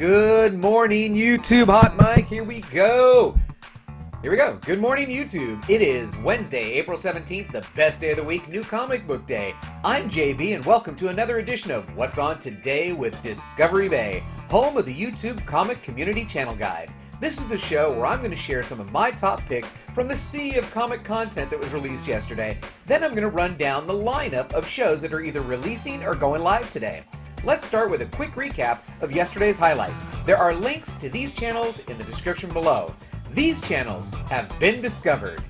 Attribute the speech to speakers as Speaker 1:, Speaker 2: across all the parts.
Speaker 1: Good morning, YouTube Hot Mic. Here we go. Good morning, YouTube. It is Wednesday, April 17th, the best day of the week, New Comic Book Day. I'm JB, and welcome to another edition of What's On Today with Discovery Bay, home of the YouTube Comic Community Channel Guide. This is the show where I'm going to share some of my top picks from the sea of comic content that was released yesterday. Then I'm going to run down the lineup of shows that are either releasing or going live today. Let's start with a quick recap of yesterday's highlights. There are links to these channels in the description below. These channels have been discovered.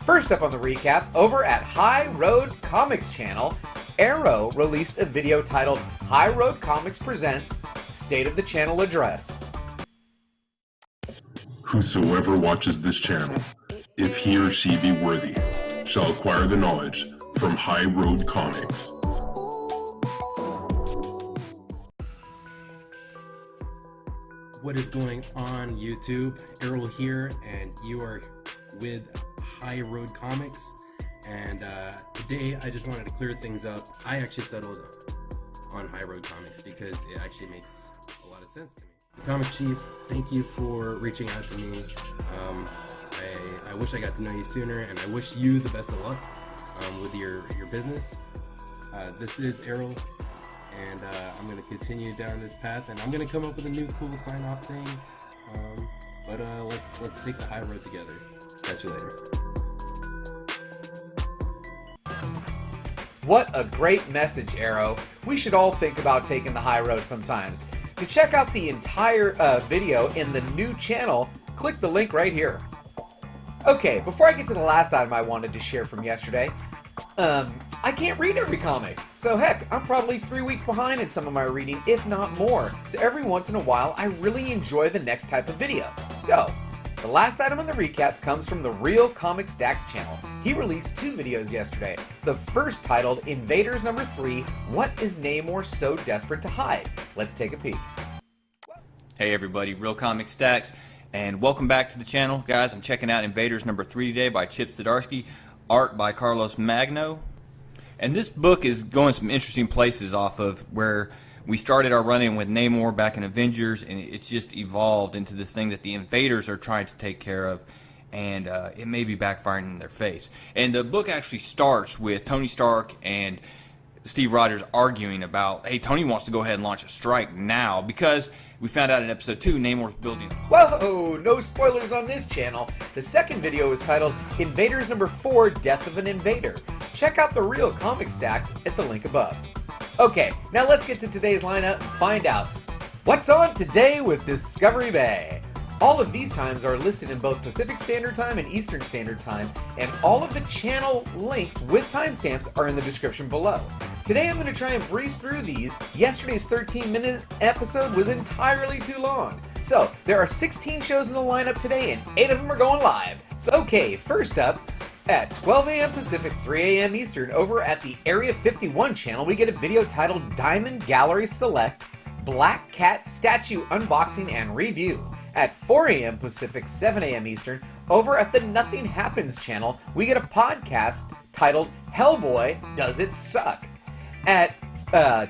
Speaker 1: First up on the recap, over at High Road Comics channel, Arrow released a video titled High Road Comics Presents State of the Channel Address.
Speaker 2: Whosoever watches this channel, if he or she be worthy, shall acquire the knowledge from High Road Comics.
Speaker 3: What is going on, YouTube? Errol here, and you are with High Road Comics. And today I just wanted to clear things up. I actually settled on High Road Comics because it actually makes a lot of sense to me. The Comic Chief, thank you for reaching out to me. I wish I got to know you sooner, and I wish you the best of luck with your business. This is Errol. And I'm going to continue down this path, and I'm going to come up with a new cool sign-off thing. But let's take the high road together. Catch you later.
Speaker 1: What a great message, Arrow. We should all think about taking the high road sometimes. To check out the entire video in the new channel, click the link right here. Okay, before I get to the last item I wanted to share from yesterday, I can't read every comic. So heck, I'm probably 3 weeks behind in some of my reading, if not more. So every once in a while, I really enjoy the next type of video. So, the last item on the recap comes from the Real Comic Stacks channel. He released 2 videos yesterday. The first titled Invaders number 3, What is Namor So Desperate to Hide? Let's take a peek.
Speaker 4: Hey everybody, Real Comic Stacks, and welcome back to the channel. Guys, I'm checking out Invaders number 3 today by Chip Zdarsky, art by Carlos Magno. And this book is going some interesting places off of where we started our run-in with Namor back in Avengers, and it's just evolved into this thing that the Invaders are trying to take care of, and it may be backfiring in their face. And the book actually starts with Tony Stark and Steve Rogers arguing about, hey, Tony wants to go ahead and launch a strike now because we found out in episode 2 Namor's building.
Speaker 1: Whoa, no spoilers on this channel. The second video is titled Invaders number 4, Death of an Invader. Check out the Real Comic Stacks at the link above. Okay, now let's get to today's lineup and find out what's on today with Discovery Bay. All of these times are listed in both Pacific Standard Time and Eastern Standard Time, and all of the channel links with timestamps are in the description below. Today I'm going to try and breeze through these. Yesterday's 13-minute episode was entirely too long. So, there are 16 shows in the lineup today, and 8 of them are going live. So, okay, first up, at 12 a.m. Pacific, 3 a.m. Eastern, over at the Area 51 channel, we get a video titled Diamond Gallery Select Black Cat Statue Unboxing and Review. At 4 a.m. Pacific, 7 a.m. Eastern, over at the Nothing Happens channel, we get a podcast titled Hellboy, Does It Suck? At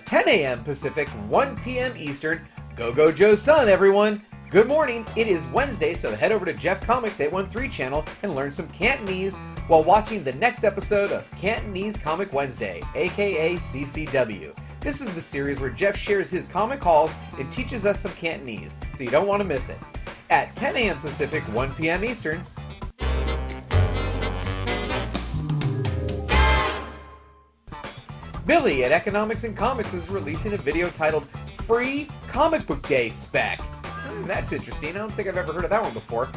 Speaker 1: 10 a.m. Pacific, 1 p.m. Eastern, Go Joe's son, everyone! Good morning, it is Wednesday, so head over to Jeff Comics 813 channel and learn some Cantonese while watching the next episode of Cantonese Comic Wednesday, aka CCW. This is the series where Jeff shares his comic hauls and teaches us some Cantonese, so you don't want to miss it. At 10 a.m. Pacific, 1 p.m. Eastern, Billy at Economics and Comics is releasing a video titled Free Comic Book Day SPEC. That's interesting, I don't think I've ever heard of that one before.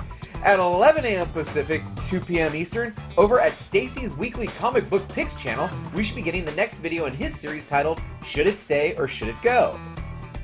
Speaker 1: At 11 a.m. Pacific, 2 p.m. Eastern, over at Stacey's weekly comic book picks channel, we should be getting the next video in his series titled Should It Stay or Should It Go?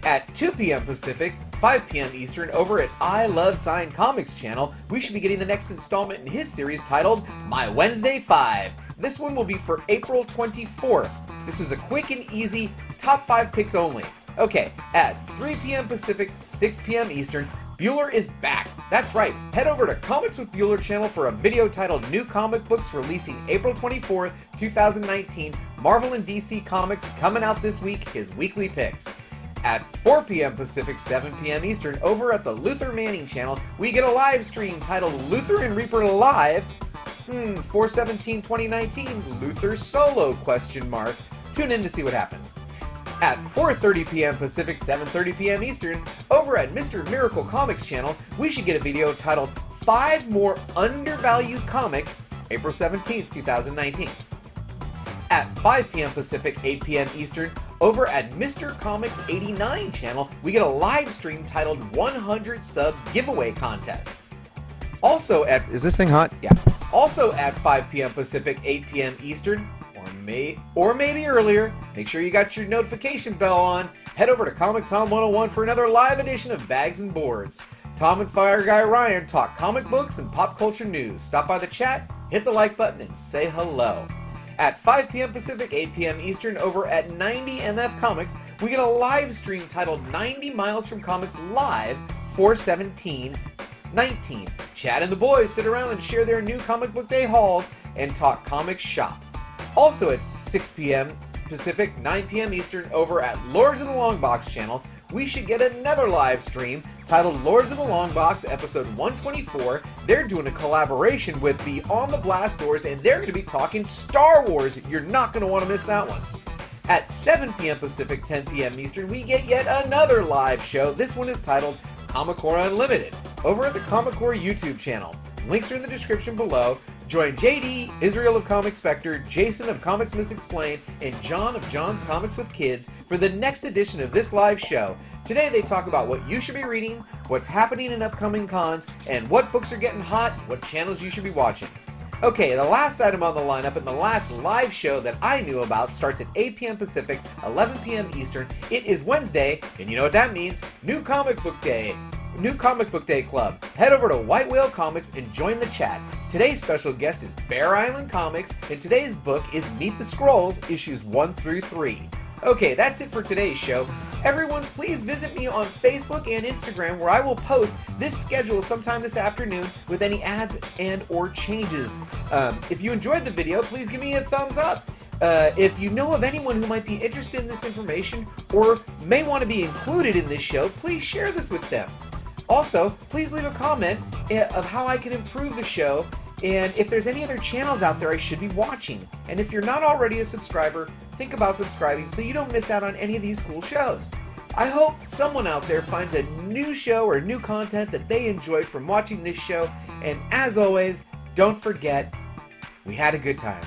Speaker 1: At 2 p.m. Pacific, 5 p.m. Eastern, over at I Love Signed Comics channel, we should be getting the next installment in his series titled My Wednesday 5. This one will be for April 24th. This is a quick and easy top 5 picks only. Okay, at 3 p.m. Pacific, 6 p.m. Eastern, Bueller is back. That's right, head over to Comics with Bueller channel for a video titled New Comic Books releasing April 24th, 2019, Marvel and DC Comics coming out this week, his weekly picks. At 4 p.m. Pacific, 7 p.m. Eastern, over at the Luther Manning channel, we get a live stream titled Luther and Reaper Live, 4/17/2019, Luther Solo, ? Tune in to see what happens. At 4:30 p.m. Pacific, 7:30 p.m. Eastern, over at Mr. Miracle Comics channel, we should get a video titled 5 More Undervalued Comics, April 17th, 2019. At 5 p.m. Pacific, 8 p.m. Eastern, over at Mr. Comics 89 channel, we get a live stream titled 100 Sub Giveaway Contest. Also at... Is this thing hot? Yeah. Also at 5 p.m. Pacific, 8 p.m. Eastern, or maybe earlier, make sure you got your notification bell on. Head over to Comic Tom 101 for another live edition of Bags and Boards. Tom and Fire Guy Ryan talk comic books and pop culture news. Stop by the chat, hit the like button, and say hello. At 5 p.m. Pacific, 8 p.m. Eastern, over at 90MF Comics, we get a live stream titled 90 Miles from Comics Live, 4/17/19. Chad and the boys sit around and share their new comic book day hauls and talk comics shop. Also at 6 p.m. Pacific, 9 p.m. Eastern, over at Lords of the Long Box channel, we should get another live stream titled Lords of the Long Box episode 124. They're doing a collaboration with Beyond the Blast Doors, and they're going to be talking Star Wars. You're not going to want to miss that one. At 7 p.m. Pacific, 10 p.m. Eastern, we get yet another live show. This one is titled Comic Core Unlimited, over at the Comic Core YouTube channel. Links are in the description below. Join JD, Israel of Comic Spectre, Jason of Comics Misexplained, and John of John's Comics with Kids for the next edition of this live show. Today they talk about what you should be reading, what's happening in upcoming cons, and what books are getting hot, what channels you should be watching. Okay, the last item on the lineup and the last live show that I knew about starts at 8 p.m. Pacific, 11 p.m. Eastern. It is Wednesday, and you know what that means. New Comic Book Day. New Comic Book Day Club. Head over to White Whale Comics and join the chat. Today's special guest is Bear Island Comics, and today's book is Meet the Scrolls, issues 1 through 3. Okay, that's it for today's show. Everyone, please visit me on Facebook and Instagram, where I will post this schedule sometime this afternoon with any ads and or changes. If you enjoyed the video, please give me a thumbs up. If you know of anyone who might be interested in this information or may want to be included in this show, please share this with them. Also, please leave a comment of how I can improve the show and if there's any other channels out there I should be watching. And if you're not already a subscriber, think about subscribing so you don't miss out on any of these cool shows. I hope someone out there finds a new show or new content that they enjoyed from watching this show. And as always, don't forget, we had a good time.